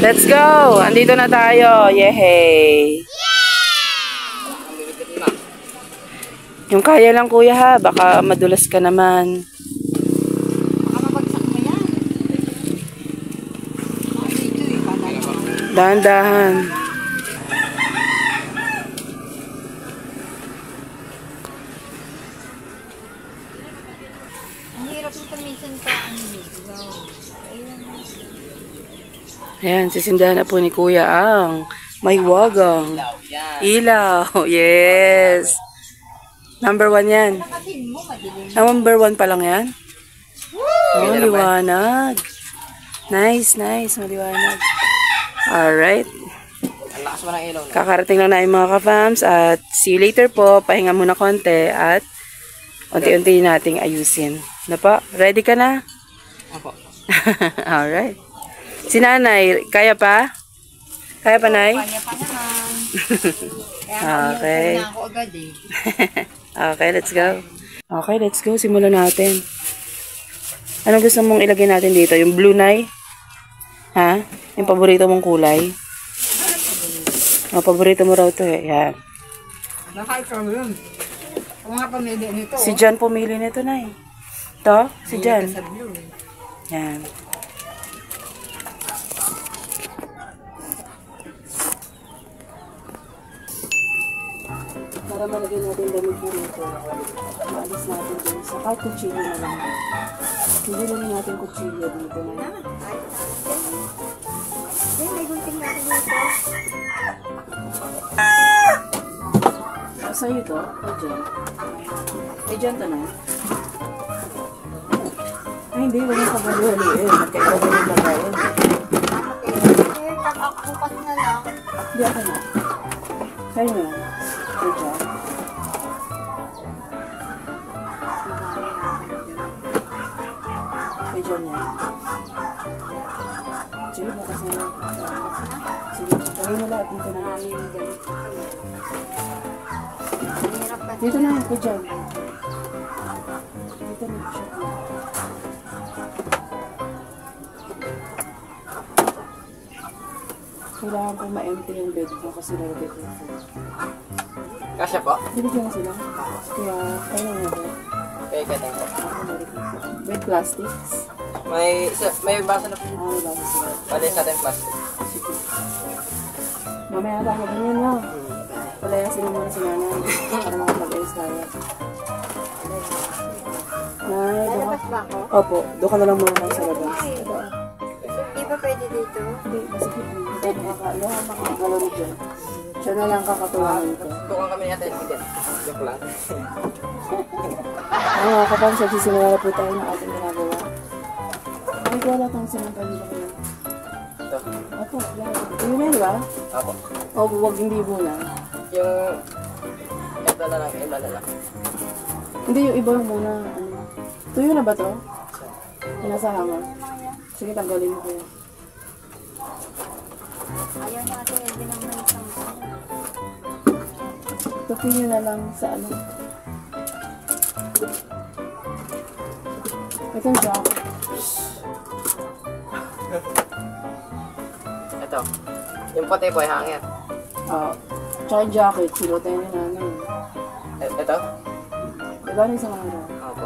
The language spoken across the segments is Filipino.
Let's go! Andito na tayo. Yehey! Yung kaya lang kuya ha. Baka madulas ka naman. Baka mabagsak mo yan. Dahan-dahan. Ang hirap mo paminsan sa Ayan, sisindahan na po ni kuya ang may wagang ilaw. Yes! Number 1 yan. Number 1 pa lang yan. Oh, liwanag. Nice, nice. Maliwanag. Alright. Kakarating lang na yung mga ka-fams. At see you later po. Pahinga muna konti. At unti-unti nating ayusin. Na po? Ready ka na? Opo. Alright. Si nanay, kaya pa? Kaya pa, nay? Kaya pa naman. Okay. Kaya ako agad eh. Okay, let's go. Okay, let's go. Simulan natin. Ano gusto mong ilagay natin dito? Yung blue, nay? Ha? Yung paborito mong kulay? Paborito mo raw to eh. Yan. Nakay ka yun. Kung nga pamili nito. Si John pumili nito, nay. To? Si John. Yan. Para malagay natin damit po nito. Maalis natin dito. Sa kahit kutsilyo na lang. Hindi naman natin kutsilyo dito na. May gunting natin dito. Sa'yo to? Kay John. Kay John to na. Ay, hindi. Huwag yung pagbaluhaliin. Magkaiba din yung lagayin. Bukas na lang. Hindi ako na. Sa'yo na. Kay John. Kay John yan. Sige, bukas na lang. Sige, gawin mo lahat. Dito na. Dito na. Kay John. Dito na. Kailangan ko ma-empty yung bed mo kasi nalagay ko yung food. Kasya po? Bibigyan sila. Kaya, kaya nga ba? Okay, thank you. Bed plastics. May basa na po. May basa sila. Bali sa ating plastic. Sige. Mamaya lang ako ganyan mo. Palayasin mo muna si nanay. Para makapag-ayos tayo. Nay, Lalabas ba ako? Opo, doon ka na lang muna sa labas. Di ba pwede dito? Hindi, masikip mo. Hindi makakalo ni John. Siya na lang kakatuwanan ko. Tukang kami natin bigyan. Joke lang. Mga kapag sisimula po tayo ng ating ginagawa. Ay, wala kang sinampal nila kayo. Ito. Opo, yun na, di ba? Opo. O, huwag hindi muna. Yung... Ito na lang, iba na lang. Hindi, yung iba muna. Ano. Tuyo na ba to? Yung nasa hangar. Sige, tanggalin mo kayo. Ayaw natin, hindi naman isang Tupi nyo na lang sa ano. Ito yung jack. Ito. Yung puti po ay hangin. Tsaka yung jacket. Silotayin na namin. Ito? Diba rin sa mga jack? Opo.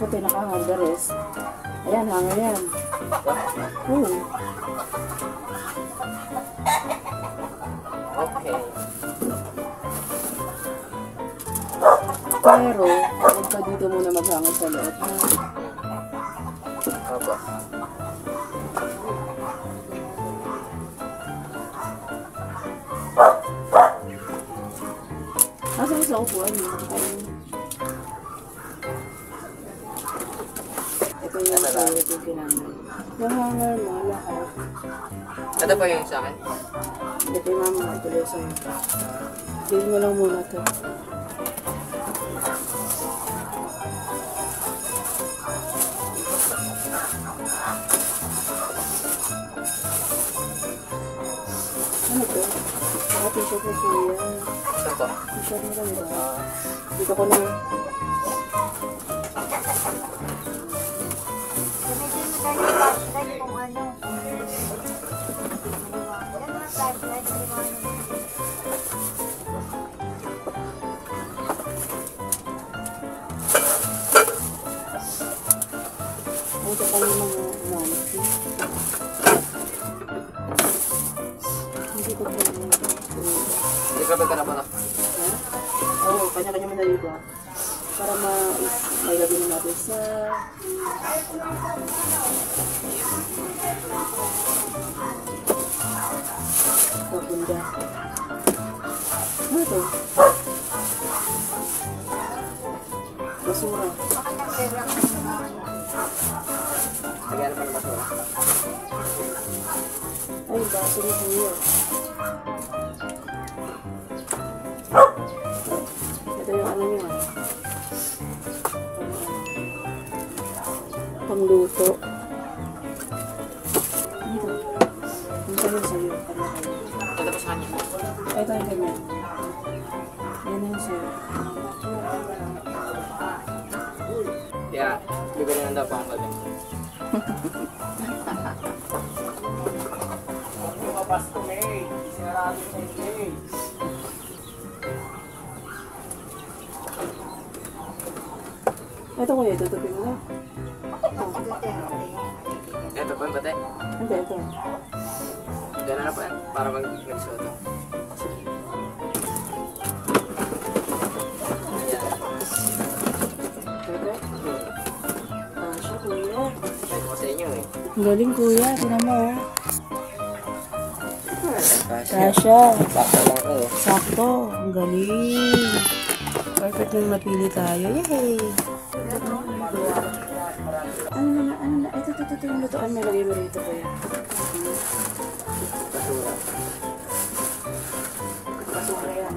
Puti nakahangar the rest. Ayan, hangar yan. Oo. Okay. Pero, huwag ka dito muna maghangar sa loob. Opo. Nasaan sa upuan mo? Ito yung favorite yung kinamay. Yung hangar mo, lahat. Ito po yung sa akin. Ito yung mama ko tuloy sa'yo. Gawin mo lang muna ito. Ano to? T-shirt na kuya. Ito po. T-shirt mo lang ba? Dito ko na. Medyo maganda kung ano. ito pa yung mga mansi. Hindi ko pa yung Hindi ka ba ka na pala? ha? Oo, kanya-kanya mo na dito. Para may lagay na natin sa pagunda. Ano ito? Basura. Lagyan na pa ng basura. Ay, baso ni Kuya. Ito yung ano niya. Pangluto. Ito. Ang sayo sa'yo. Kanya kayo. Ito pa sa kanya. Ito yung ganyan. Yan yung sa'yo. Kaya, bibili na daw pa ang gabi. Lumabas ko, May. Sinarado ko yung May. Ito kuya, tutupin mo. Ito pa yung bate. Hindi, ito. Diyan na po yan. Para mag-soto. Ayan. Pwede? Siya kuya. Ito ko sa inyo eh. Ang galing kuya, tinan mo oh. Kasya. Kasha. Sakto lang eh. Sakto. Ang galing. Perfect nung napili tayo. Yay! Ano na? Ito yung lutoan. May lagay mo rito kuya. Basura. Basura yan.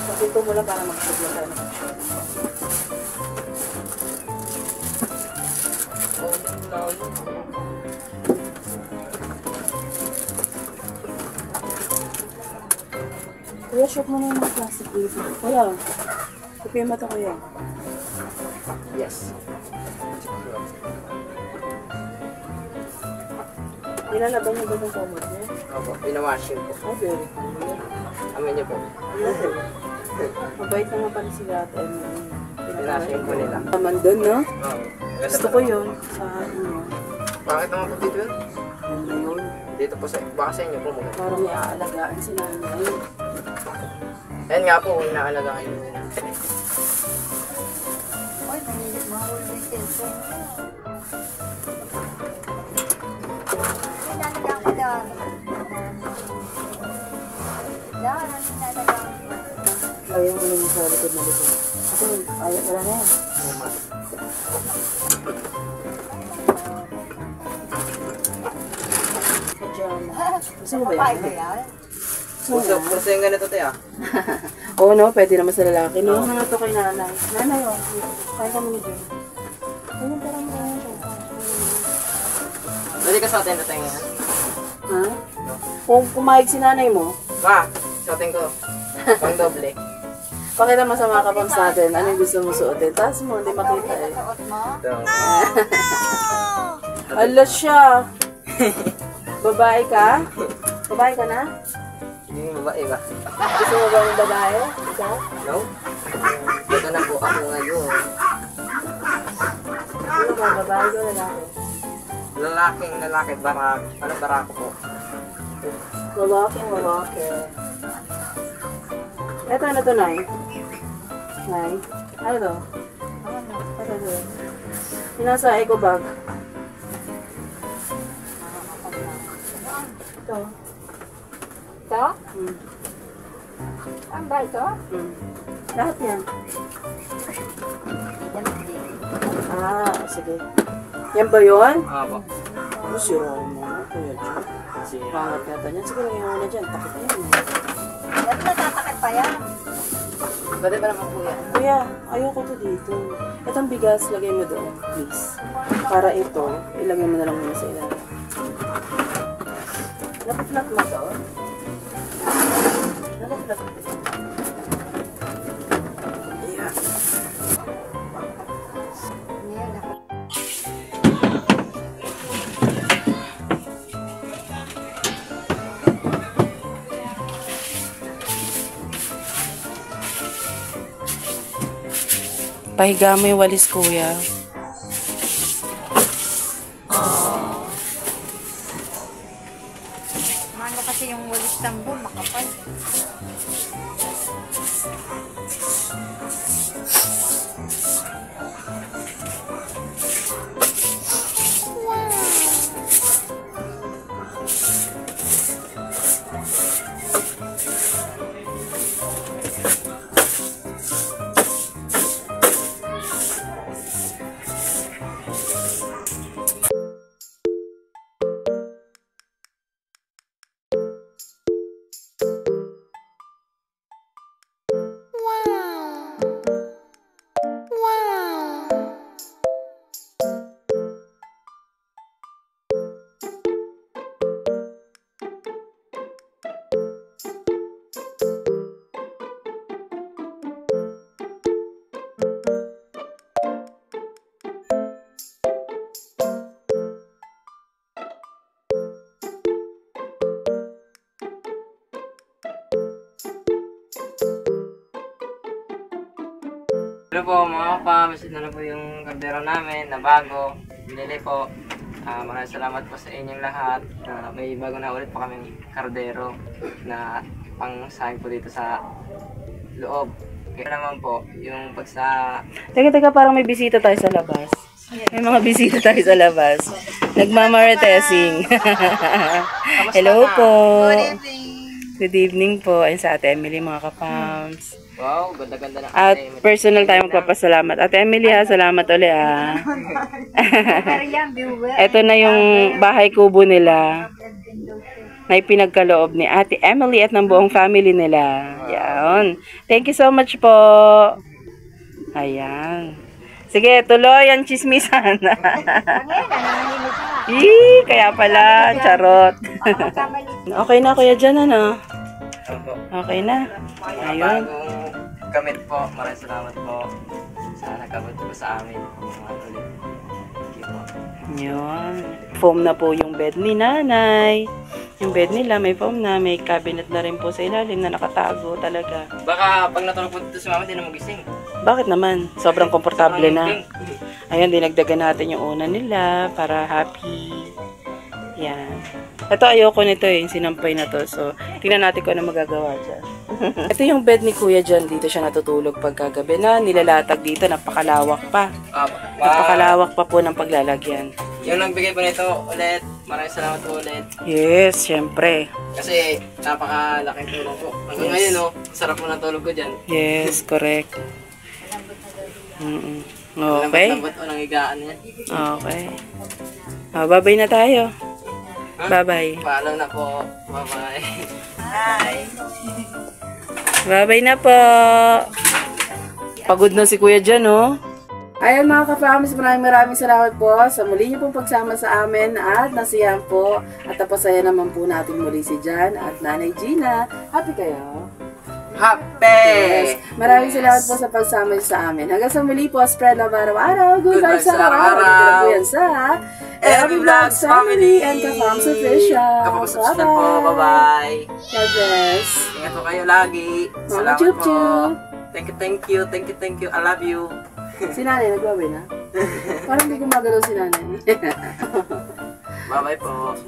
Pagpito mo lang para mag-sugla tayo ng action. Kuya, shoot mo na yung mga plastic dito. Kuya, kupiyan mo ito kuya. Yes. Nilalaban niyo ba itong pomod niya? Opo, pinawash yun po. Ay, very good. Amin niyo po. Mabait naman pala si Ate Emily. Pinawash yun po nila. Naman doon, no? Oo. Gusto ko yun. Sa ano. Bakit naman po dito yun? Ganda yun. Dito po sa, baka sa inyo po muna. Para may aalagaan si nanay. Ayan nga po, inaalaga kayo. Oy, nanilit mga ulo yung cellphone. Nalalagaan ko doon. Doon, ang nalalagaan ko. Ayaw mo lang sa likod na likod. Ako, ayaw wala na yan. Pajama. Gusto mo ba Papay ba yan? yan? Gusto yung ganito tayo. Oo, no? Pwede naman sa lalaki, no? Ano nga to kay nanay? Nanay, oh. Kaya kami ni Jun. Ano parang mo siya? Dali ka sa atin na tayo yan. Ha? Kung pumayag si nanay mo, Ma, sa atin ko. Pang doble. pakita mo sa mga kapams natin ano yung gusto mo suotin. Taas mo, hindi makita eh. Suot mo? Ito. Ala siya! Babae ka? Babae ka na? Yung babae ba? Gusto mo ba ng babae? Ikaw? No? Ito na po ako ngayon. Ano ba? Babae ka lalaki? Lalaking lalaki, barak. Ano barako po? Lalaki. Ito, ano to, Nay? Nay? Ano to? Ano to? Yung nasa eco bag. Ito. Ito? Hmm. Ang ba ito? Hmm. Lahat yan. Damit din. Sige. Yan ba yun? Opo. Ano si Roma? Kuya Diyo. Si Pangat yata niyan. Siguro yung una dyan. Takot na yan. Ba't natatakit pa yan? Pwede ba naman po yan? Kuya, ayoko to dito. Itong bigas, lagay mo doon. Please. Para ito, ilagay mo na lang muna sa ilalim. Napaplat mo to? Napaplat mo to? Ayan. Ngayon ako. Pahiga mo yung walis, kuya. yung walis tambo, makapal. Hello po mga kapams, ito na po yung kaldero namin na bago, binili po. Maraming salamat po sa inyong lahat. May bago na ulit po kaming kaldero na pang sahing po dito sa loob. Kaya naman po, yung pag sa... Teka, parang may bisita tayo sa labas. May mga bisita tayo sa labas. Nagmamaretesing. Hello po. Good evening po. Ayun sa Ate Emily mga kapams. Wow, ganda-ganda ng At ate. personal tayo magpapasalamat. Ate Emily ha, salamat ulit ha. Ito na yung bahay kubo nila na ipinagkaloob ni Ate Emily at ng buong family nila. Yan. Thank you so much po. Ayan. Sige, tuloy ang chismisan. Kaya pala, charot. Okay na kuya dyan, ano? Opo. Okay na. Ayun. Bagong gamit po, maraming salamat po sa nagkabot po sa amin. Ulit. Thank you po. Yun. Foam na po yung bed ni nanay. Yung bed nila may foam na, may cabinet na rin po sa ilalim na nakatago talaga. Baka pag natulog po dito si mama, di na magising. Bakit naman? Sobrang komportable na. Ayun, dinagdagan natin yung una nila para happy. Yan. Ito ayoko nito eh, yung sinampay na to. So, tingnan natin kung ano magagawa dyan. Ito yung bed ni Kuya dyan. Dito siya natutulog pagkagabi na. Nilalatag dito, napakalawak pa. Napakalawak pa po ng paglalagyan. Yung nagbigay po nito ulit, maraming salamat po ulit. Yes, syempre. Kasi napakalaking tulong po. Hanggang ngayon, no, sarap po ng tulog ko dyan. Yes, correct. Okay. Lambot-lambot o nang higaan niya. Okay. Bye-bye na tayo. Bye-bye. Paalam na po. Bye-bye. Bye-bye na po. Pagod na si Kuya dyan, oh. Ayan mga ka-fams, maraming salamat po sa muli niyo pong pagsama sa amin at nasiyahan po at napasaya naman po natin muli si Jan at Nanay Gina. Happy kayo? Happy! Yes. Maraming salamat po sa pagsama niyo sa amin. Hanggang sa muli po, spread love araw-araw. Good vibes sa araw-araw. Dito na po yan sa Every Vlogs Family and Ka-Fams Official. Kapag-subscribe na po. Bye-bye. God bless. Ingat po kayo lagi. Mama Salamat Chup po. Chup. Thank you. I love you. Si Nanay, nagbabay na? Parang hindi gumagalaw si Nanay. Bye-bye po.